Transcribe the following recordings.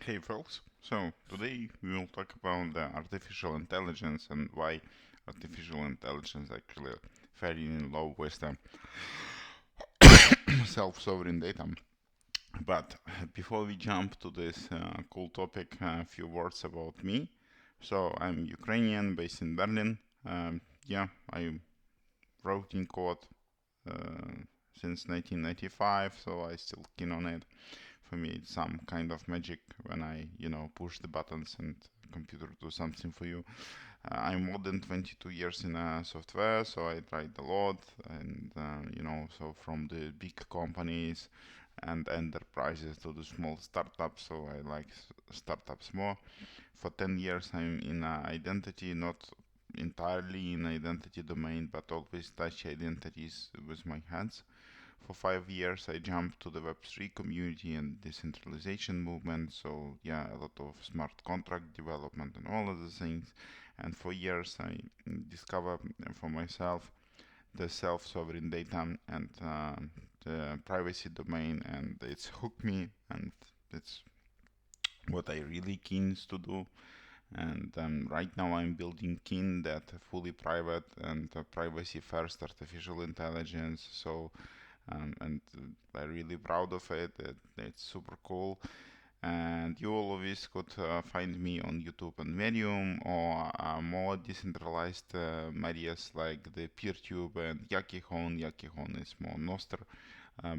Hey folks, so today we will talk about the artificial intelligence and why artificial intelligence actually fairly in love with the self-sovereign data. But before we jump to this cool topic, a few words about me. So I'm Ukrainian, based in Berlin. Yeah, I wrote in code uh, since 1995, so I still keen on it. For me, it's some kind of magic when I push the buttons and computer do something for you. I'm more than 22 years in software, so I tried a lot, and so from the big companies and enterprises to the small startups. So I like startups more. For 10 years, I'm in identity, not entirely in identity domain, but always touch identities with my hands. For 5 years, I jumped to the Web3 community and decentralization movement. So yeah, a lot of smart contract development and all of the things. And for years, I discovered for myself the self-sovereign data and the privacy domain, and it's hooked me, and it's what I really keen to do. And right now I'm building Kin that fully private and privacy first artificial intelligence. So and I'm really proud of it. It's super cool. And you always could find me on YouTube and Medium or more decentralized medias like the PeerTube and Yakihon. Yakihon is more Nostr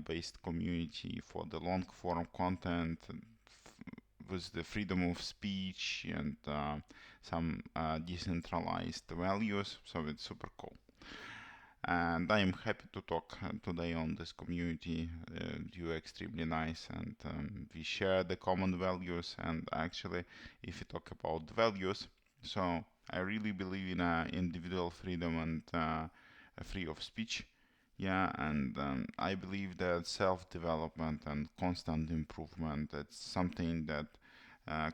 based community for the long form content with the freedom of speech and some decentralized values. So it's super cool. And I am happy to talk today on this community. You're extremely nice, and we share the common values. And actually, if you talk about values, so I really believe in individual freedom and free of speech. Yeah, and I believe that self-development and constant improvement, it's something that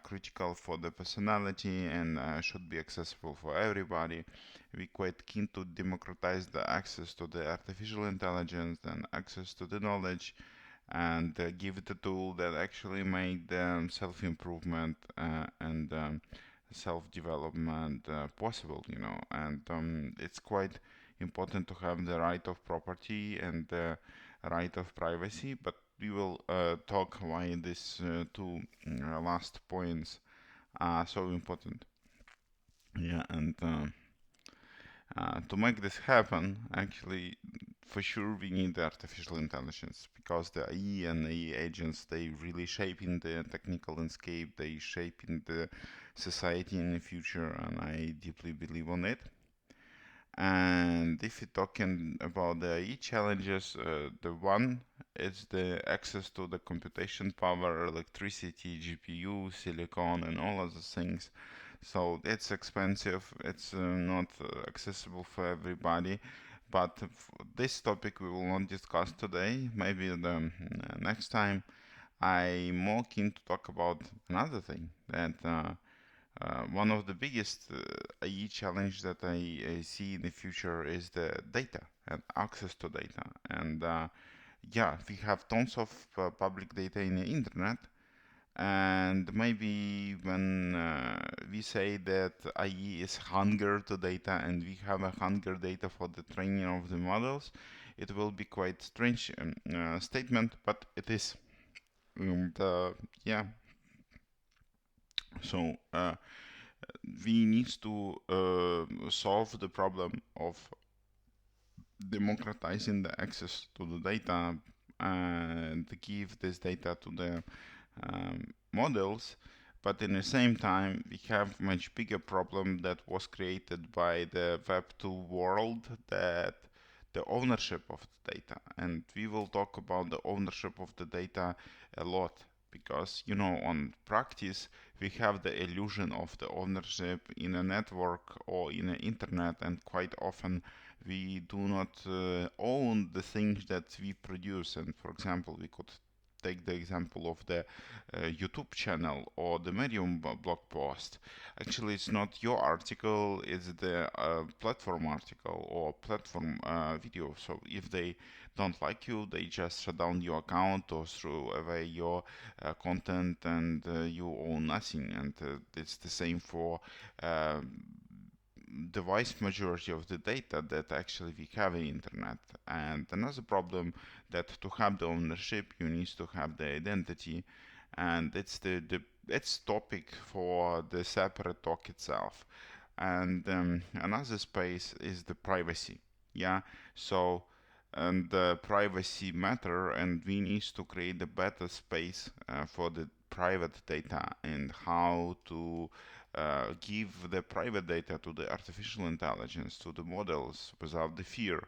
critical for the personality and should be accessible for everybody. We quite keen to democratize the access to the artificial intelligence and access to the knowledge, and give the tool that actually make the self-improvement and self-development possible. And it's quite important to have the right of property and the right of privacy, but we will talk why these two last points are so important. Yeah, and to make this happen, actually, for sure, we need the artificial intelligence because the AI and AI agents, they really shaping the technical landscape, they shaping the society in the future, and I deeply believe on it. And if you're talking about the AI challenges, the one is the access to the computation power, electricity, GPU, silicon, and all of the things. So it's expensive, it's not accessible for everybody. But this topic we will not discuss today. Maybe the next time. I'm more keen to talk about another thing that one of the biggest AI challenge that I see in the future is the data and access to data. And yeah, we have tons of public data in the internet. And maybe when we say that AI is hunger to data and we have a hunger data for the training of the models, it will be quite strange statement, but it is. And yeah, so we need to solve the problem of democratizing the access to the data and give this data to the models. But in the same time, we have much bigger problem that was created by the Web2 world, that the ownership of the data. And we will talk about the ownership of the data a lot because, on practice, we have the illusion of the ownership in a network or in the internet, and quite often we do not own the things that we produce. And for example, we could take the example of the YouTube channel or the Medium blog post. Actually, it's not your article, it's the platform article or platform video. So if they don't like you, they just shut down your account or throw away your content, and you own nothing. And it's the same for uh, the vast majority of the data that actually we have in internet. And another problem, that to have the ownership you need to have the identity, and it's topic for the separate talk itself. And another space is the privacy. Yeah, so and the privacy matter, and we need to create a better space for the private data, and how to give the private data to the artificial intelligence, to the models, without the fear.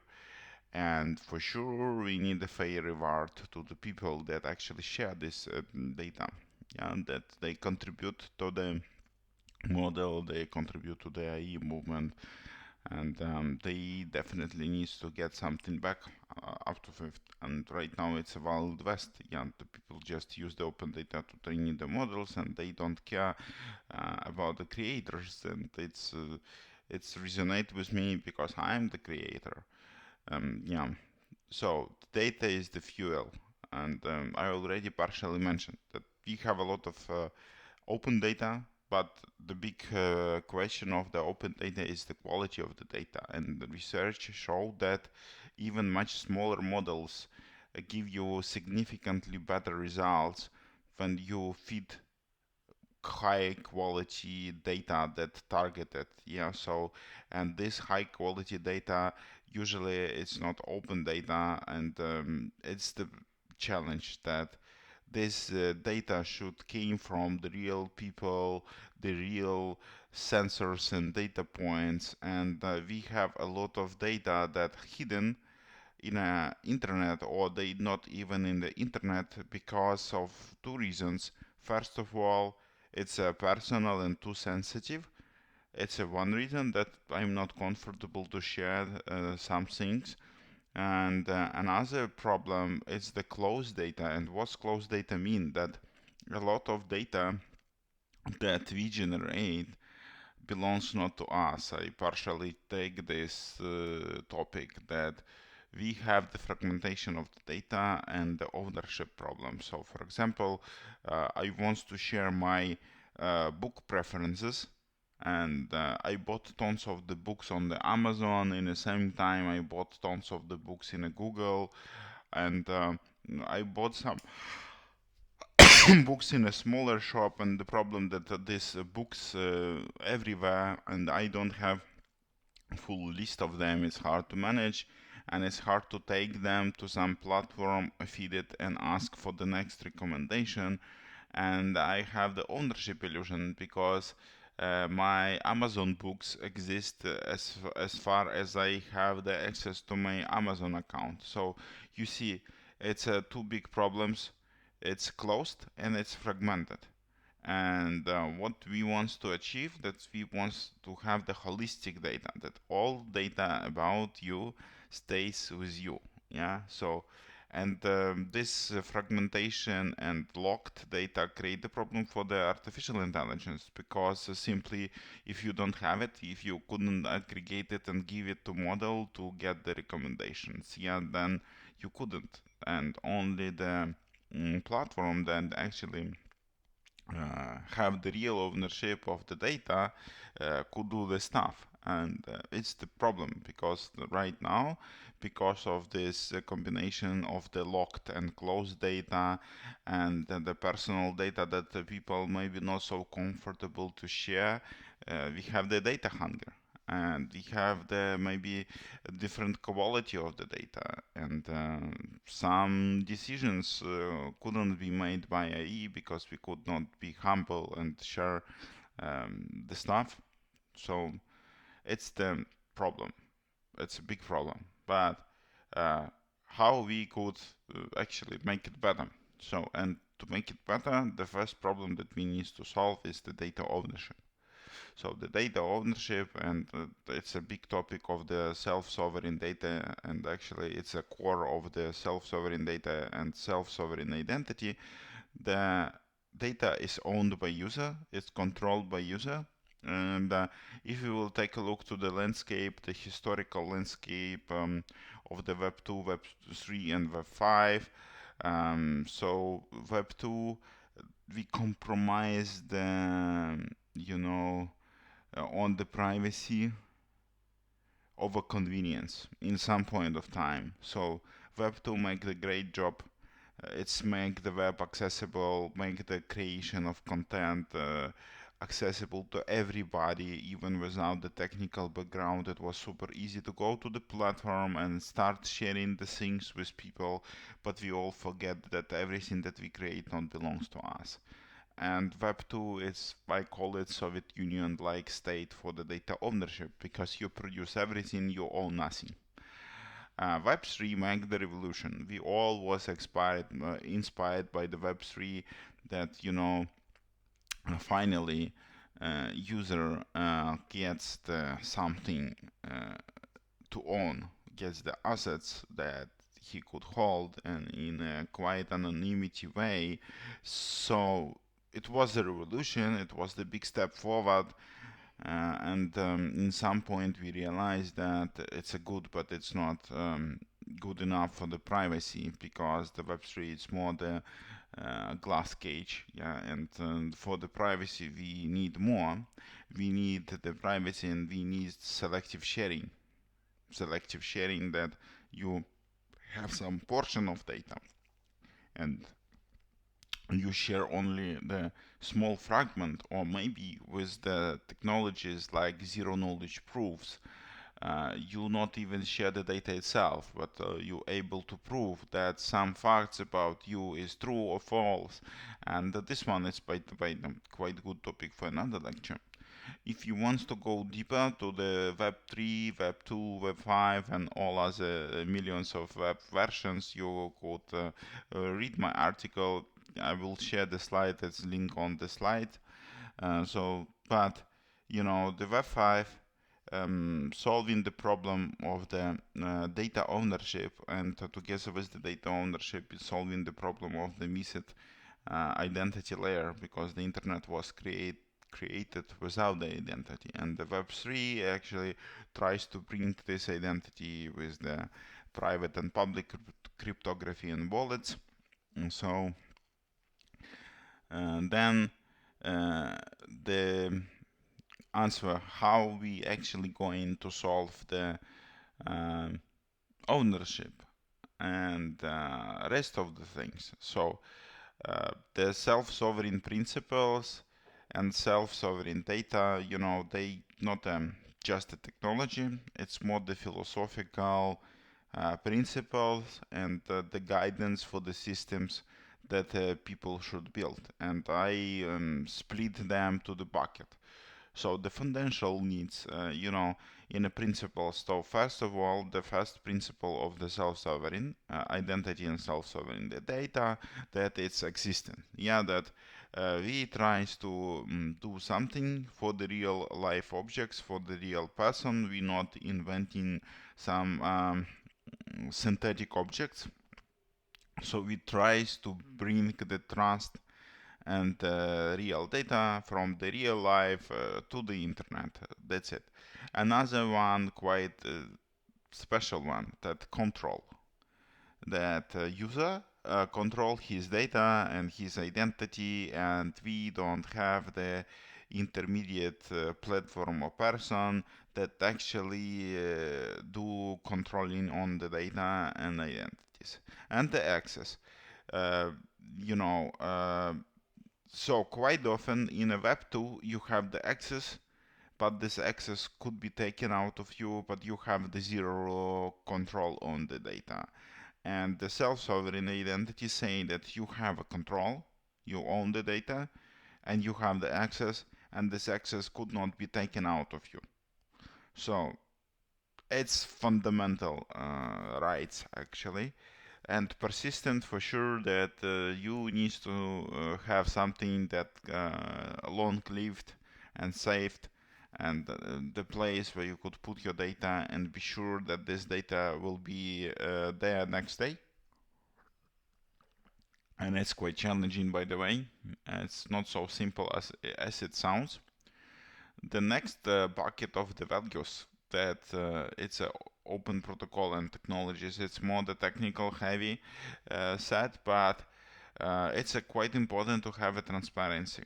And for sure, we need a fair reward to the people that actually share this data, yeah, that they contribute to the model, they contribute to the AI movement, and they definitely need to get something back out of it. And right now it's a wild west. Yeah, the people just use the open data to train the models, and they don't care about the creators. And it's resonate with me because I'm the creator. Yeah. So data is the fuel, and I already partially mentioned that we have a lot of open data, but the big question of the open data is the quality of the data. And the research showed that even much smaller models give you significantly better results when you feed high quality data that targeted. Yeah, so and this high quality data, usually it's not open data, and it's the challenge that this data should came from the real people, the real sensors and data points. And we have a lot of data that hidden in a internet, or they not even in the internet, because of two reasons. First of all, it's personal and too sensitive. It's one reason that I'm not comfortable to share some things. And another problem is the closed data. And what's closed data mean? That a lot of data that we generate belongs not to us. I partially take this topic that we have the fragmentation of the data and the ownership problem. So, for example, I want to share my book preferences, and I bought tons of the books on the Amazon. In the same time, I bought tons of the books in a Google, and I bought some books in a smaller shop. And the problem that these books everywhere, and I don't have full list of them. It's hard to manage, and it's hard to take them to some platform, feed it, and ask for the next recommendation. And I have the ownership illusion, because my Amazon books exist as far as I have the access to my Amazon account. So you see, it's two big problems. It's closed and it's fragmented. And what we want to achieve, that we want to have the holistic data, that all data about you stays with you. Yeah, so and this fragmentation and locked data create a problem for the artificial intelligence, because simply, if you don't have it, if you couldn't aggregate it and give it to model to get the recommendations, yeah, then you couldn't. And only the platform that actually have the real ownership of the data could do the stuff. And it's the problem, because right now, because of this combination of the locked and closed data, and the personal data that the people maybe not so comfortable to share, we have the data hunger, and we have the maybe different quality of the data. And some decisions couldn't be made by AI, because we could not be humble and share the stuff. So it's the problem. It's a big problem. But uh, how we could actually make it better? So, and to make it better, the first problem that we need to solve is the data ownership. So the data ownership, and it's a big topic of the self-sovereign data, and actually it's a core of the self-sovereign data and self-sovereign identity. The data is owned by user, it's controlled by user, and if you will take a look to the landscape, the historical landscape of the Web 2, Web 3, and Web 5, so Web 2, we compromised the, on the privacy over convenience in some point of time. So Web 2 make the great job. It's make the web accessible, make the creation of content accessible to everybody, even without the technical background. It was super easy to go to the platform and start sharing the things with people, but we all forget that everything that we create not belongs to us. And Web 2 is, I call it Soviet Union-like state for the data ownership, because you produce everything, you own nothing. Web 3 make the revolution. We all was inspired by the Web 3 that, finally user gets something to own, gets the assets that he could hold and in a quite anonymity way. So it was a revolution, it was the big step forward, and in some point we realized that it's a good, but it's not good enough for the privacy, because the Web3 is more the glass cage, yeah, and for the privacy we need more. We need the privacy, and we need selective sharing. Selective sharing, that you have some portion of data and you share only the small fragment, or maybe with the technologies like zero knowledge proofs, you not even share the data itself, but you able to prove that some facts about you is true or false. And this one is by quite good topic for another lecture. If you want to go deeper to the Web 3, Web 2, Web 5, and all other millions of web versions, you could read my article. I will share the slide, that's link on the slide. But the Web 5 solving the problem of the data ownership, and together with the data ownership is solving the problem of the missed identity layer, because the internet was created without the identity, and the Web3 actually tries to bring this identity with the private and public cryptography and wallets. And so then the answer how we actually going to solve the ownership and rest of the things. So the self-sovereign principles and self-sovereign data, they not just a technology, it's more the philosophical principles and the guidance for the systems that people should build. And I split them to the bucket. So the fundamental needs, in a principle. So first of all, the first principle of the self-sovereign identity and self-sovereign the data, that it's existent. Yeah, that we tries to do something for the real life objects, for the real person. We not inventing some synthetic objects. So we tries to bring the trust and real data from the real life to the internet. That's it. Another one, quite special one, that control. That user control his data and his identity, and we don't have the intermediate platform or person that actually do controlling on the data and identities and the access. Uh, you know, so quite often in a Web 2 you have the access, but this access could be taken out of you, but you have the zero control on the data. And the self-sovereign identity saying that you have a control, you own the data, and you have the access, and this access could not be taken out of you. So it's fundamental rights actually, and persistent for sure, that you need to have something that long-lived, and saved, and the place where you could put your data and be sure that this data will be there next day. And it's quite challenging, by the way. It's not so simple as it sounds. The next bucket of the values that it's a open protocol and technologies. It's more the technical heavy set, but it's quite important to have a transparency,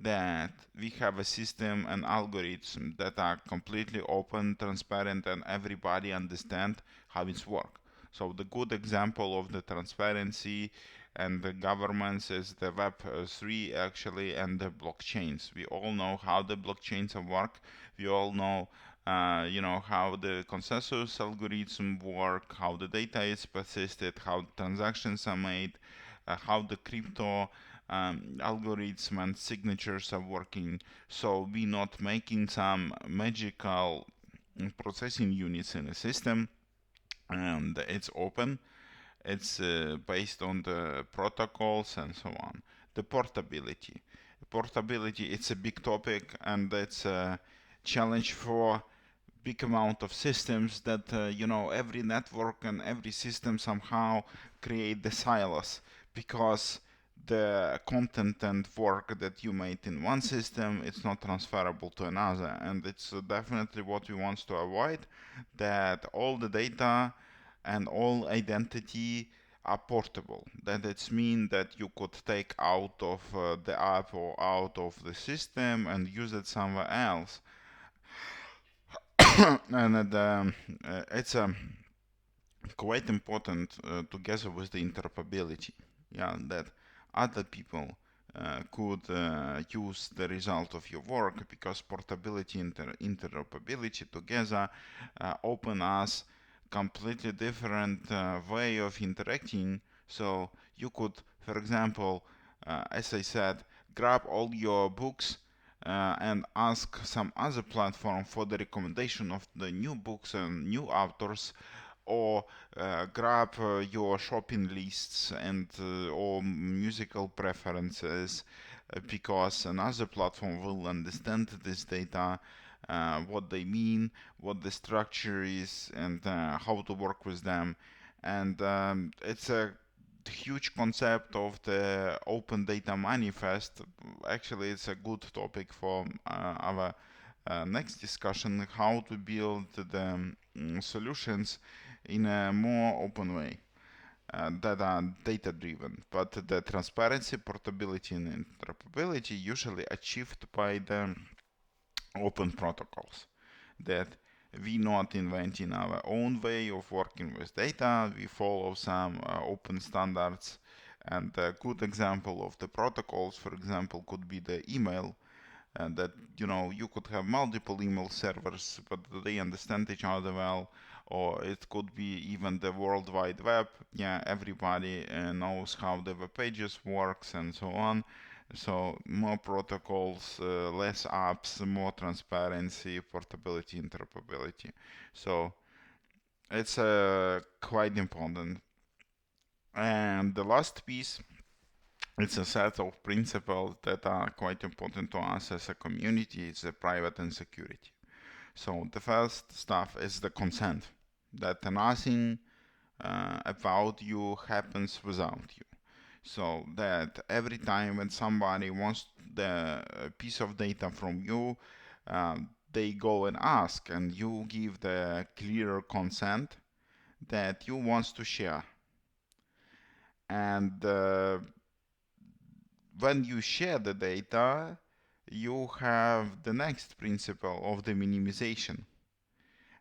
that we have a system and algorithm that are completely open, transparent, and everybody understand how it's work. So the good example of the transparency and the governance is the web3 actually, and the blockchains. We all know how the blockchains work. We all know how the consensus algorithm work, how the data is persisted, how transactions are made, how the crypto algorithms and signatures are working. So we're not making some magical processing units in a system, and it's open. It's based on the protocols and so on. The portability. Portability, it's a big topic, and it's a challenge for big amount of systems that every network and every system somehow create the silos, because the content and work that you made in one system, it's not transferable to another, and it's definitely what we want to avoid, that all the data and all identity are portable. That it's mean that you could take out of the app or out of the system and use it somewhere else. And it's quite important together with the interoperability. Yeah, that other people could use the result of your work, because portability and interoperability together open us completely different way of interacting. So you could, for example, as I said, grab all your books and ask some other platform for the recommendation of the new books and new authors, or grab your shopping lists and or musical preferences, because another platform will understand this data, what they mean, what the structure is, and how to work with them. And it's a huge concept of the open data manifest. Actually, it's a good topic for our next discussion, how to build the solutions in a more open way that are data driven. But the transparency, portability, and interoperability usually achieved by the open protocols, that we not inventing our own way of working with data. We follow some open standards, and a good example of the protocols, for example, could be the email, and that you could have multiple email servers, but they understand each other well. Or it could be even the World Wide Web. Yeah, everybody knows how the web pages works and so on. So more protocols, less apps, more transparency, portability, interoperability. So it's quite important. And the last piece, it's a set of principles that are quite important to us as a community. It's the private and security. So the first stuff is the consent, that nothing about you happens without you. So that every time when somebody wants the piece of data from you, they go and ask, and you give the clear consent that you want to share. And when you share the data, you have the next principle of the minimization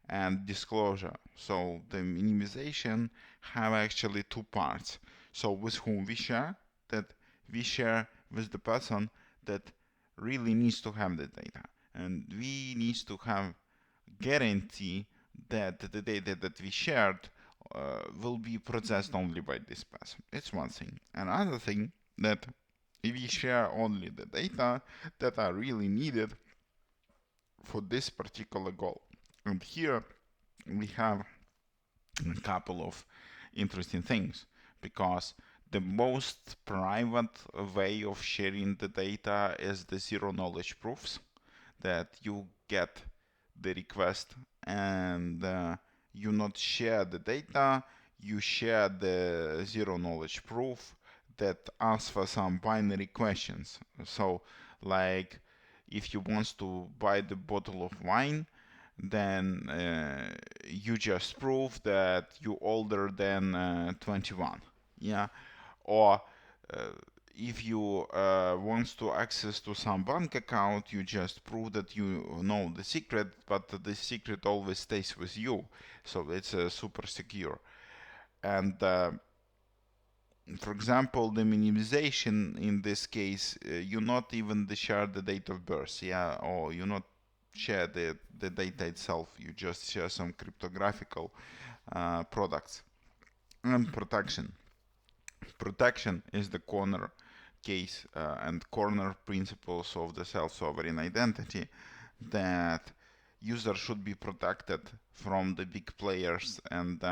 and disclosure. So the minimization have actually two parts. So with whom we share, that we share with the person that really needs to have the data, and we need to have guarantee that the data that we shared will be processed only by this person. It's one thing. Another thing, that we share only the data that are really needed for this particular goal. And here we have a couple of interesting things, because the most private way of sharing the data is the zero knowledge proofs. that you get the request and you not share the data, you share the zero knowledge proof that asks for some binary questions. So like if you want to buy the bottle of wine, then you just prove that you older than 21. Yeah. Or uh, if you want to access to some bank account, you just prove that you know the secret, but the secret always stays with you. So it's super secure. And for example, the minimization in this case, you not even share the date of birth, yeah, or you not share the data itself. You just share some cryptographical products. And protection. Protection is the corner case and corner principles of the self-sovereign identity, that users should be protected from the big players, and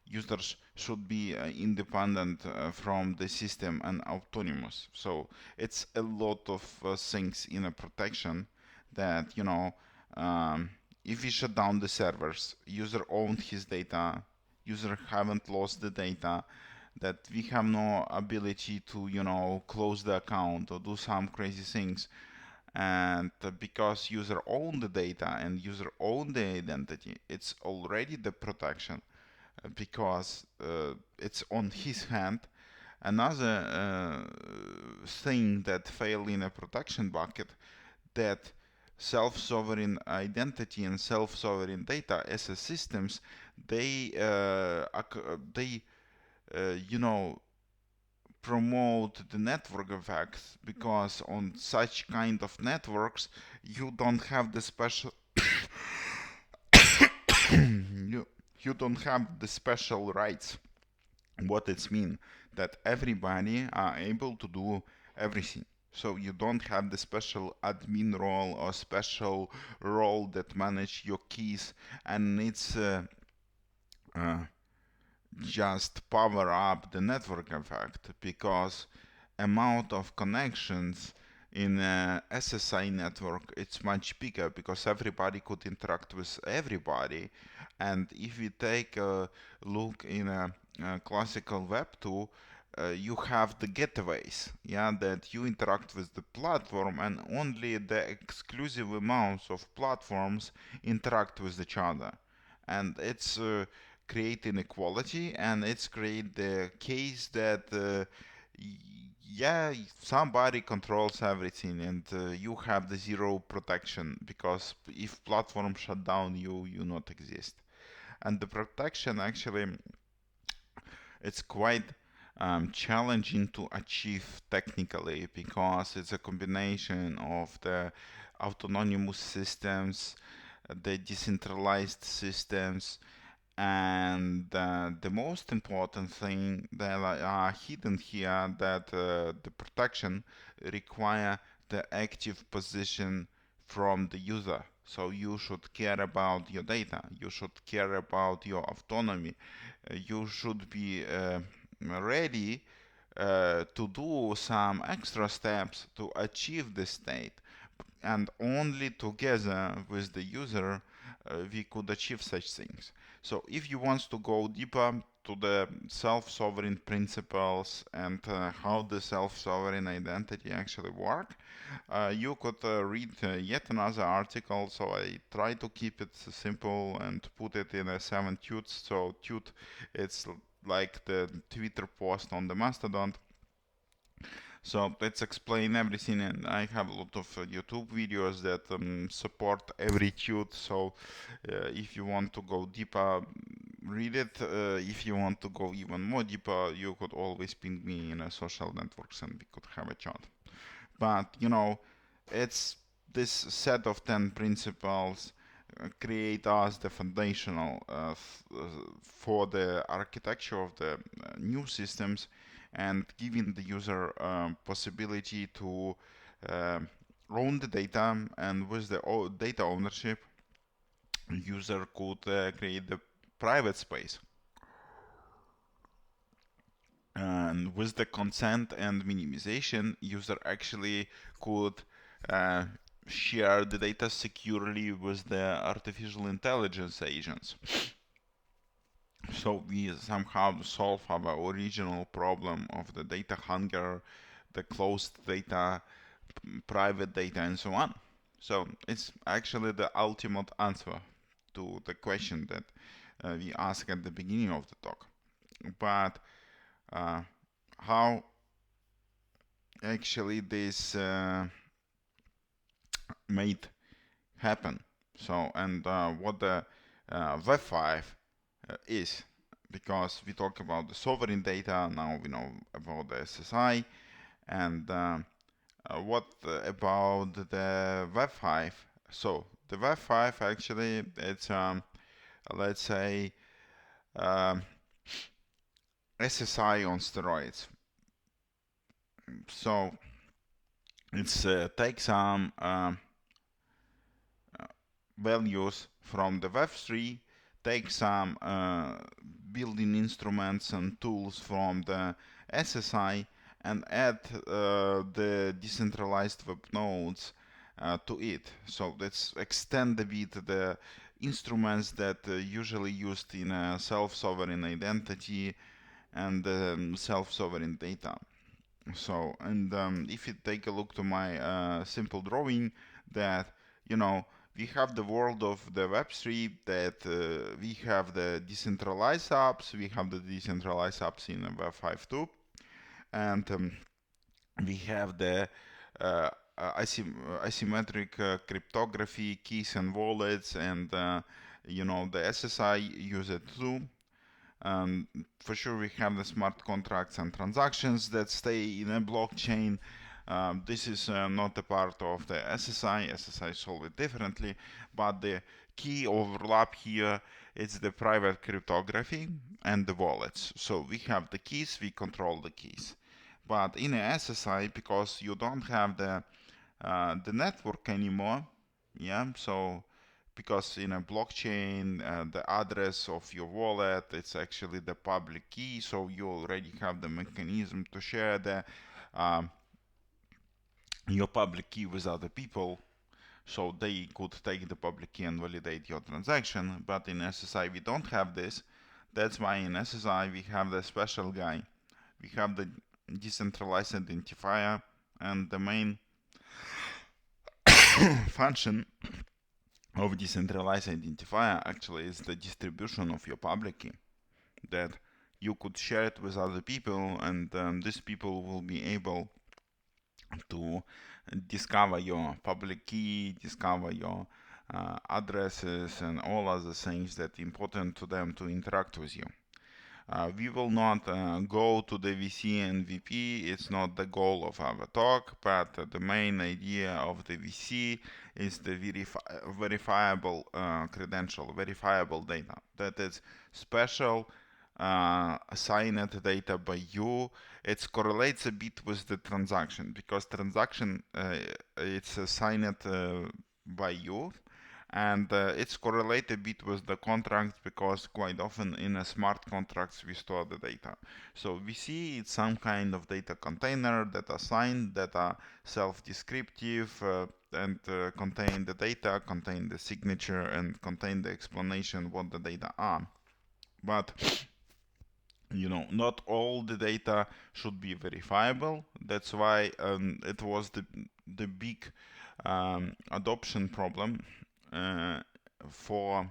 users should be independent from the system and autonomous. So it's a lot of things in a protection that, um, if we shut down the servers, user owned his data, user haven't lost the data, that we have no ability to, close the account or do some crazy things. And because user own the data and user own the identity, it's already the protection, because it's on his hand. Another thing that fail in a protection bucket, that self-sovereign identity and self-sovereign data as a systems, they promote the network effects, because on such kind of networks you don't have the special you don't have the special rights. What it's mean, that everybody are able to do everything. So you don't have the special admin role or special role that manage your keys, and it's uh, just power up the network effect, because amount of connections in a SSI network, it's much bigger, because everybody could interact with everybody. And if we take a look in a classical web 2, you have the gateways, yeah, that you interact with the platform, and only the exclusive amounts of platforms interact with each other. And it's create inequality, and it's create the case that yeah, somebody controls everything, and you have the zero protection, because if platform shut down, you not exist. And the protection actually, it's quite challenging to achieve technically, because it's a combination of the autonomous systems, the decentralized systems, and the most important thing that are hidden here, that the protection require the active position from the user. So you should care about your data, you should care about your autonomy, you should be ready to do some extra steps to achieve this state, and only together with the user we could achieve such things. So if you want to go deeper to the self-sovereign principles and how the self-sovereign identity actually work, you could read yet another article. So I try to keep it simple and put it in a 7 tweets. So tweet, it's like the Twitter post on the Mastodon. So let's explain everything, and I have a lot of YouTube videos that support every tute. So if you want to go deeper, read it. If you want to go even more deeper, you could always ping me in a social networks and we could have a chat. But it's this set of 10 principles create as the foundational for the architecture of the new systems, and giving the user possibility to uh, own the data. And with the data ownership, user could create the private space, and with the consent and minimization, user actually could share the data securely with the artificial intelligence agents. So we somehow solve our original problem of the data hunger, the closed data, private data, and so on. So it's actually the ultimate answer to the question that we asked at the beginning of the talk. But how actually this made happen? So, and what the web5 is, because we talk about the sovereign data, now we know about the SSI, and what about the web5? So the web5 actually, it's let's say SSI on steroids. So it's take some values from the Web3, take some building instruments and tools from the SSI, and add the decentralized web nodes to it. So let's extend a bit the instruments that usually used in a self-sovereign identity and self-sovereign data. So, and if you take a look to my simple drawing, that you know we have the world of the Web3, that we have the decentralized apps, we have the decentralized apps in Web5 too, and we have the asymmetric cryptography, keys and wallets, and the SSI use it too. For sure, we have the smart contracts and transactions that stay in a blockchain. This is not a part of the SSI. SSI solve it differently, but the key overlap here is the private cryptography and the wallets. So we have the keys, we control the keys. But in a SSI, because you don't have the network anymore, yeah, so because in a blockchain the address of your wallet, it's actually the public key, so you already have the mechanism to share the your public key with other people, so they could take the public key and validate your transaction. But in SSI we don't have this. That's why in SSI we have the special guy. We have the decentralized identifier, and the main function of decentralized identifier actually is the distribution of your public key, that you could share it with other people, and these people will be able to discover your public key, discover your addresses, and all other things that are important to them to interact with you. We will not go to the VC and VP, it's not the goal of our talk, but the main idea of the VC is the verifiable credential, verifiable data. That is special assigned data by you. It correlates a bit with the transaction, because transaction it's assigned by you, and it's correlated a bit with the contracts, because quite often in a smart contracts we store the data. So we see it's some kind of data container that assigned, that are self-descriptive, and contain the data, contain the signature, and contain the explanation what the data are. But not all the data should be verifiable. That's why it was the big adoption problem for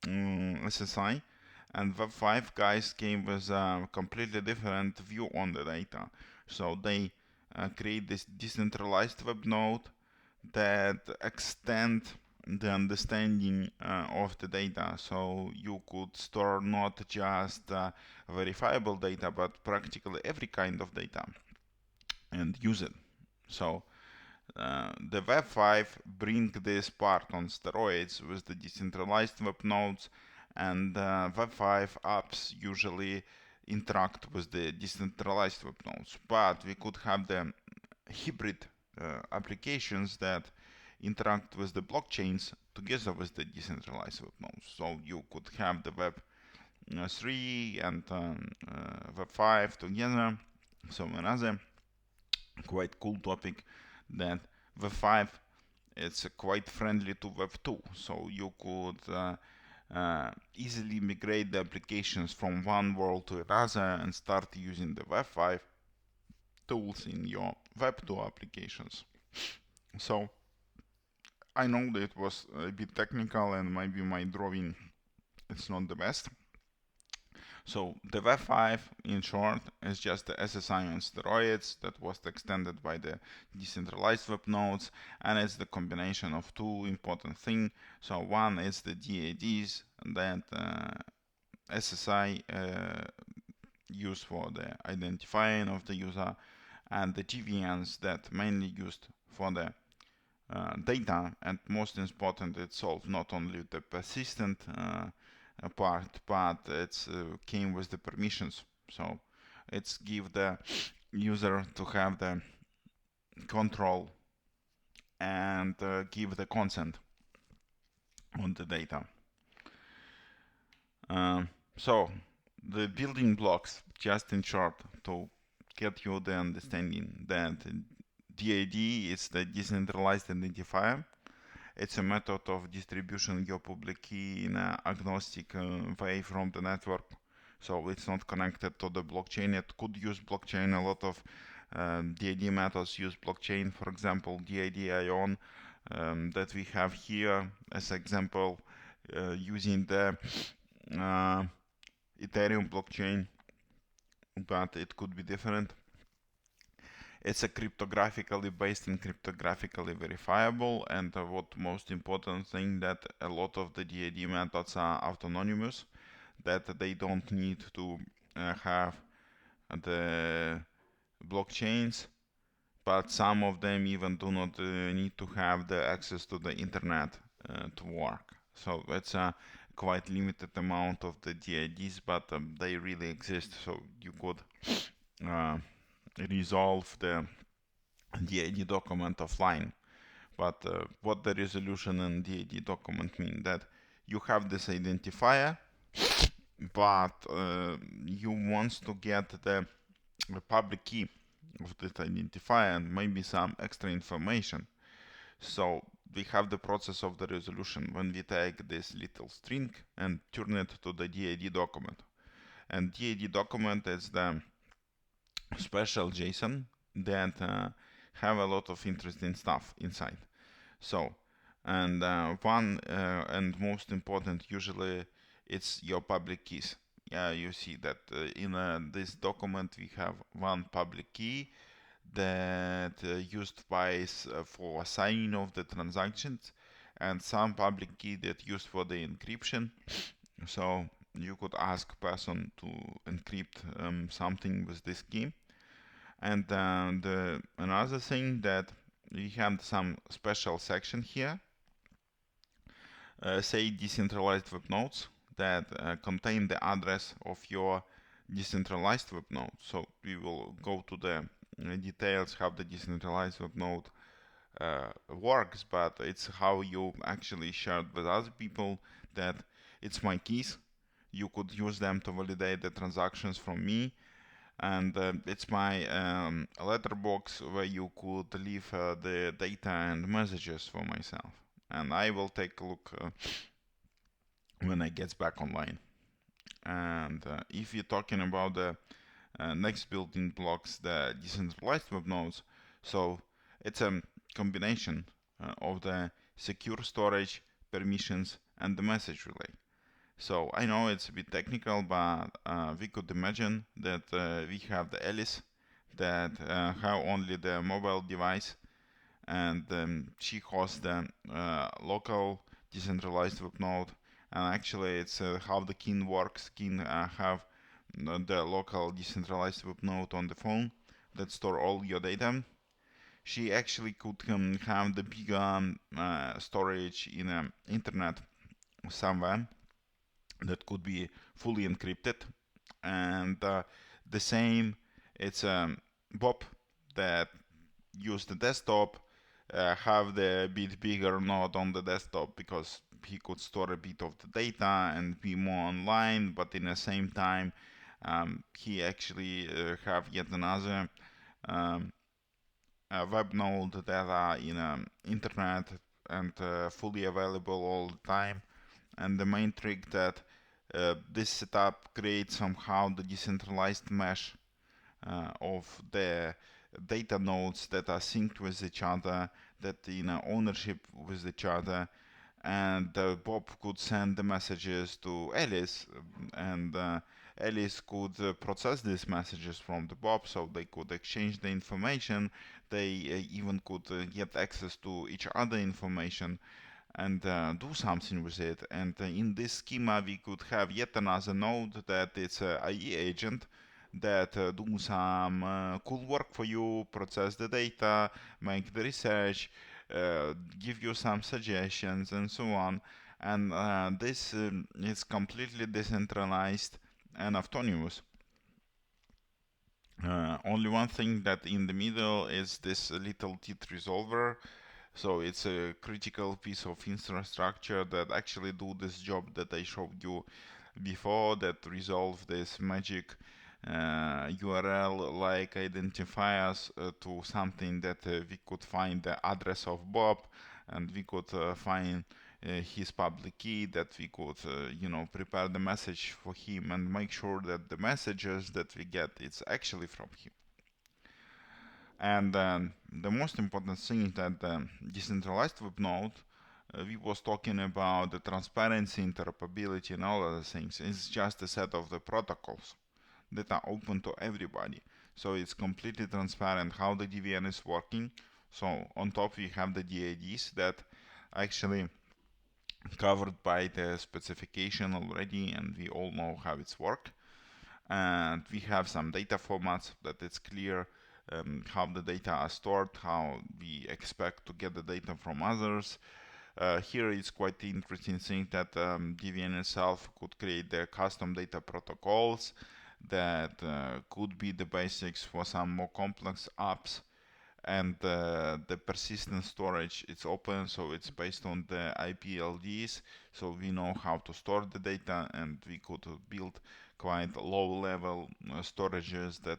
SSI, and Web5 guys came with a completely different view on the data. So they create this decentralized web node that extend the understanding of the data. So you could store not just verifiable data, but practically every kind of data and use it. So the Web5 bring this part on steroids with the decentralized web nodes, and Web5 apps usually interact with the decentralized web nodes. But we could have the hybrid applications that interact with the blockchains together with the decentralized web nodes. So you could have the Web3 and Web5 together. So another quite cool topic, that Web5 it's quite friendly to Web2, so you could easily migrate the applications from one world to another and start using the web5 tools in your Web2 applications. So I know that it was a bit technical and maybe my drawing is not the best. So the web5 in short is just the SSI on steroids that was extended by the decentralized web nodes, and it's the combination of two important things. So one is the DADs that SSI used for the identifying of the user, and the GVNs that mainly used for the data, and most important, it solved not only the persistent part, but it came with the permissions. So it's give the user to have the control and give the consent on the data. So the building blocks, just in short, to get you the understanding that DAD is the decentralized identifier. It's a method of distribution your public key in an agnostic way from the network. So it's not connected to the blockchain. It could use blockchain. A lot of DAD methods use blockchain. For example, DAD Ion that we have here as example using the Ethereum blockchain, but it could be different. It's a cryptographically based and cryptographically verifiable, and what most important thing that a lot of the DAD methods are autonomous, that they don't need to have the blockchains, but some of them even do not need to have the access to the internet to work. So it's a quite limited amount of the DADs, but they really exist, so you could resolve the DAD document offline. But what the resolution and DAD document mean, that you have this identifier, but you want to get the public key of this identifier and maybe some extra information. So we have the process of the resolution when we take this little string and turn it to the DAD document. And DAD document is the special JSON that have a lot of interesting stuff inside. So, and one and most important usually it's your public keys. Yeah, you see that in this document we have one public key that used by for signing of the transactions, and some public key that used for the encryption. So you could ask person to encrypt something with this key. And another thing that we have some special section here, say decentralized web nodes that contain the address of your decentralized web node. So we will go to the details how the decentralized web node works, but it's how you actually share it with other people, that it's my keys. You could use them to validate the transactions from me, and it's my letterbox where you could leave the data and messages for myself, and I will take a look when I get back online. And if you're talking about the next building blocks, the decentralized web nodes, so it's a combination of the secure storage, permissions, and the message relay. So I know it's a bit technical, but we could imagine that we have the Alice that have only the mobile device, and she hosts the local decentralized web node. And actually, it's how the Kin works. Kin have the local decentralized web node on the phone that store all your data. She actually could have the bigger storage in the internet somewhere that could be fully encrypted, and the same, it's a Bob that use the desktop, have the bit bigger node on the desktop because he could store a bit of the data and be more online, but in the same time he actually have yet another web node that are in internet and fully available all the time. And the main trick that this setup creates somehow the decentralized mesh of the data nodes that are synced with each other, that in ownership with each other, and Bob could send the messages to Alice, and Alice could process these messages from the Bob, so they could exchange the information. They even could get access to each other information and do something with it. And in this schema, we could have yet another node that it's a IE agent that do some cool work for you, process the data, make the research, give you some suggestions, and so on. And this is completely decentralized and autonomous. Only one thing that in the middle is this little TIT resolver. So it's a critical piece of infrastructure that actually do this job that I showed you before, that resolve this magic URL like identifiers to something that we could find the address of Bob, and we could find his public key, that we could prepare the message for him and make sure that the messages that we get it's actually from him. And the most important thing is that the decentralized web node, we was talking about the transparency, interoperability, and all other things. It's just a set of the protocols that are open to everybody. So it's completely transparent how the DVN is working. So on top we have the DIDs that actually covered by the specification already, and we all know how it's work. And we have some data formats that it's clear how the data are stored, how we expect to get the data from others. Here it's quite interesting thing that DVN itself could create the custom data protocols that could be the basics for some more complex apps. And the persistent storage, it's open, so it's based on the IPLDs, so we know how to store the data, and we could build quite low level storages that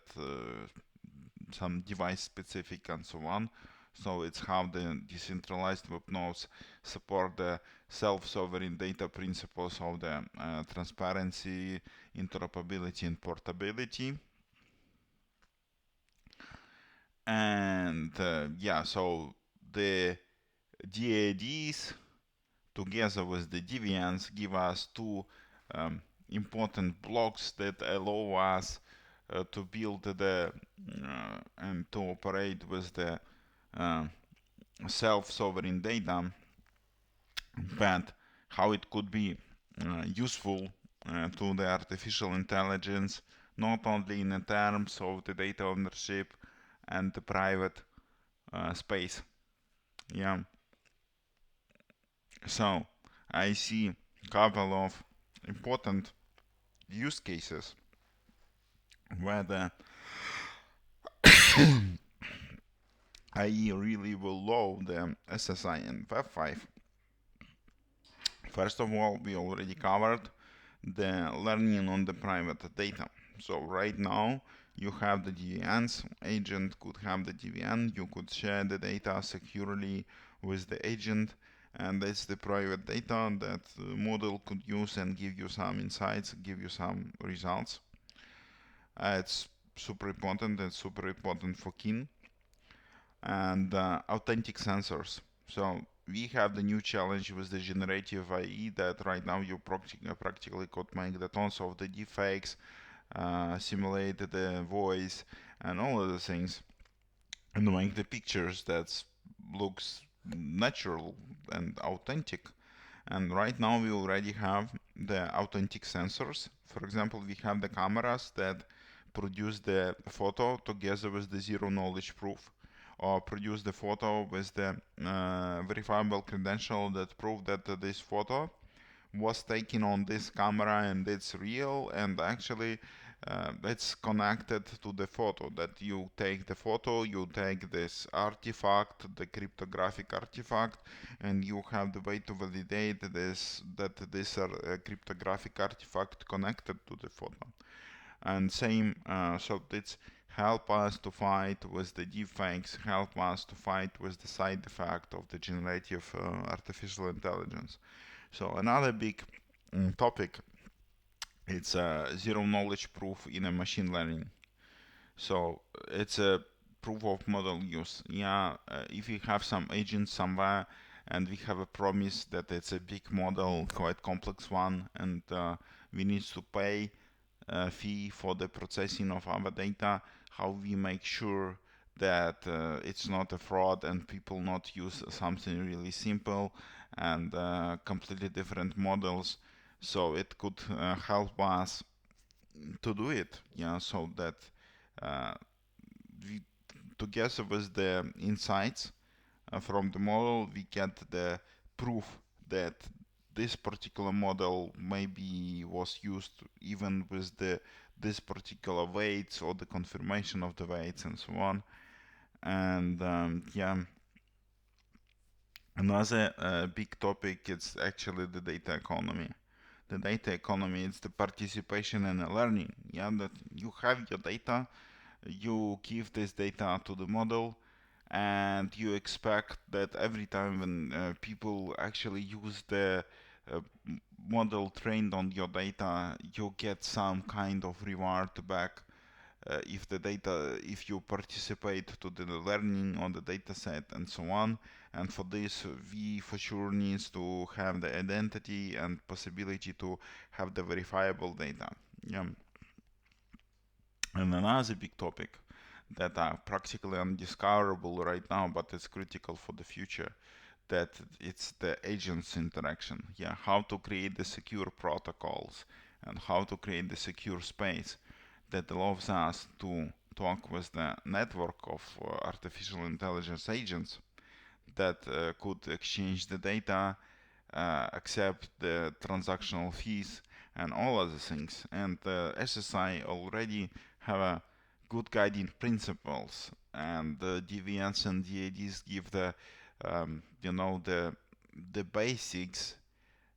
some device specific and so on. So it's how the decentralized web nodes support the self-sovereign data principles of the transparency, interoperability, and portability. And yeah, so the DADs together with the DVNs give us two important blocks that allow us to build the and to operate with the self-sovereign data, but how it could be useful to the artificial intelligence, not only in terms of the data ownership and the private space. Yeah. So I see a couple of important use cases where the IE really will load the SSI and web5. First of all, we already covered the learning on the private data. So right now you have the DVNs, agent could have the DVN, you could share the data securely with the agent, and that's the private data that the model could use and give you some insights, give you some results. It's super important, and super important for kin. And authentic sensors. So we have the new challenge with the generative AI that right now you practically could make the tons of the deepfakes, simulate the voice and all of the things, and make the pictures that looks natural and authentic. And right now we already have the authentic sensors. For example, we have the cameras that produce the photo together with the zero knowledge proof, or produce the photo with the verifiable credential that prove that this photo was taken on this camera and it's real, and actually it's connected to the photo. That you take the photo, you take this artifact, the cryptographic artifact, and you have the way to validate this, that this cryptographic artifact connected to the photo. And same, so it's help us to fight with the deepfakes, help us to fight with the side effect of the generative artificial intelligence. So another big topic, it's zero knowledge proof in a machine learning. So it's a proof of model use. Yeah, if we have some agent somewhere and we have a promise that it's a big model, quite complex one, and we need to pay a fee for the processing of our data, how we make sure that it's not a fraud and people not use something really simple and completely different models. So it could help us to do it, yeah, so that uh, we, together with the insights from the model, we get the proof that this particular model maybe was used even with this particular weights or the confirmation of the weights and so on. And yeah, another big topic is actually the data economy. The data economy is the participation in learning. Yeah, that you have your data, you give this data to the model, and you expect that every time when people actually use the uh, model trained on your data, you get some kind of reward back if you participate to the learning on the data set and so on. And for this, we for sure needs to have the identity and possibility to have the verifiable data. Yeah. And another big topic that are practically undiscoverable right now, but it's critical for the future, that it's the agents interaction. Yeah, how to create the secure protocols and how to create the secure space that allows us to talk with the network of artificial intelligence agents that could exchange the data, accept the transactional fees, and all other things. And SSI already have a good guiding principles, and the DVNs and DADs give the the basics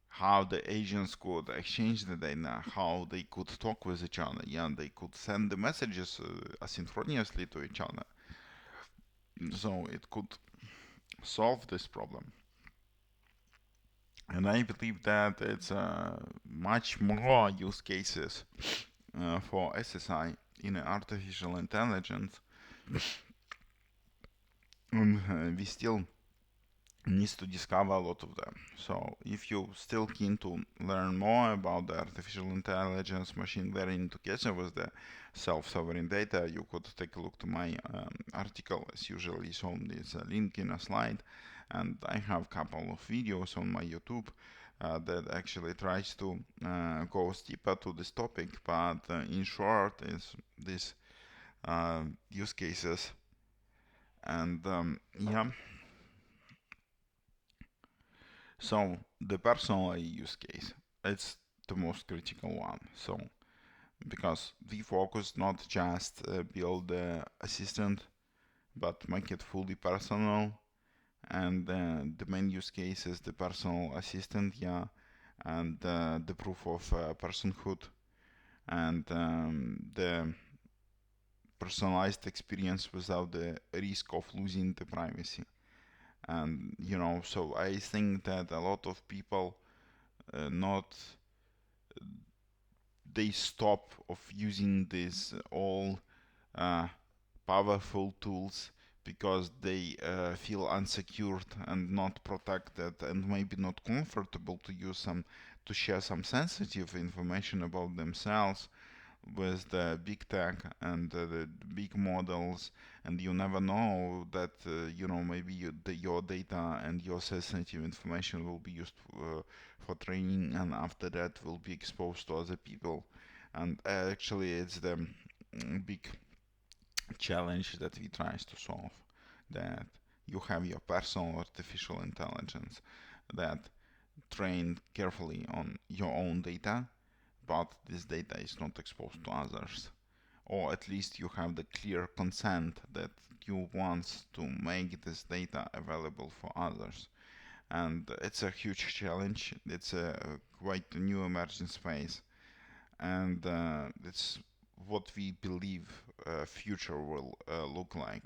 how the agents could exchange the data, how they could talk with each other, yeah, and they could send the messages asynchronously to each other. So it could solve this problem. And I believe that it's much more use cases for SSI in artificial intelligence, and we still needs to discover a lot of them. So if you still keen to learn more about the artificial intelligence, machine learning together with the self-sovereign data, you could take a look to my article. As usually shown, there's a link in a slide, and I have a couple of videos on my YouTube that actually tries to go deeper to this topic. But in short, is these use cases, and yeah. So the personal use case, it's the most critical one. So because we focus not just build the assistant, but make it fully personal. And the main use case is the personal assistant, yeah, and the proof of personhood and the personalized experience without the risk of losing the privacy. And so I think that a lot of people not they stop of using these all uh, powerful tools because they feel unsecured and not protected and maybe not comfortable to use some to share some sensitive information about themselves with the big tech and the big models, and you never know that maybe your data and your sensitive information will be used for training, and after that will be exposed to other people. And actually it's the big challenge that we try to solve, that you have your personal artificial intelligence that trained carefully on your own data, but this data is not exposed to others. Or at least you have the clear consent that you want to make this data available for others. And it's a huge challenge. It's a quite new emerging space, and it's what we believe future will look like.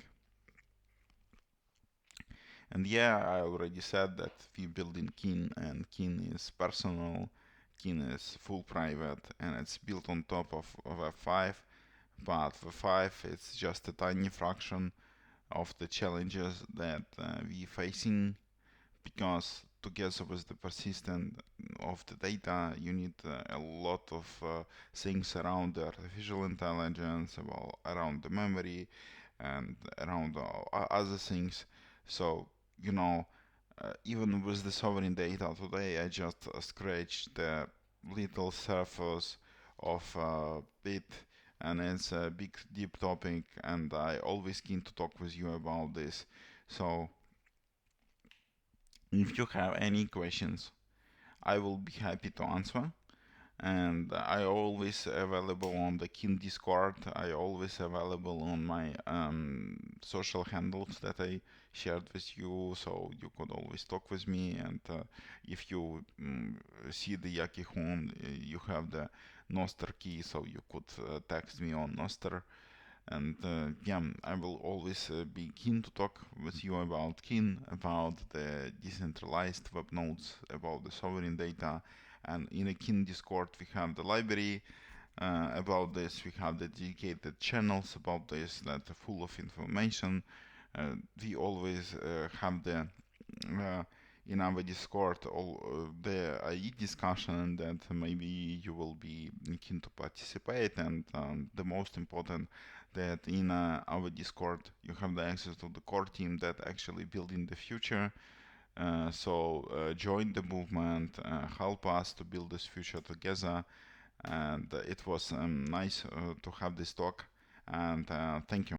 And yeah, I already said that we build in Kin, and Kin is personal, Kin is full private, and it's built on top of web5. But web5 is just a tiny fraction of the challenges that we facing, because together with the persistence of the data, you need a lot of things around the artificial intelligence, about around the memory, and around other things. So, you know, even with the sovereign data today, I just scratched the little surface of it, and it's a big, deep topic, and I always keen to talk with you about this. So, if you have any questions, I will be happy to answer. And I always available on the Kin Discord. I always available on my social handles that I shared with you, so you could always talk with me. And if you see the Yaki home, you have the Noster key, so you could text me on Noster. And yeah, I will always be keen to talk with you about Kin, about the decentralized web nodes, about the sovereign data. And in the Kin Discord, we have the library about this. We have the dedicated channels about this that are full of information. We always have the in our Discord all the AI discussion that maybe you will be keen to participate, and the most important that in our Discord you have the access to the core team that actually building the future. So join the movement, help us to build this future together. And it was nice to have this talk. And thank you.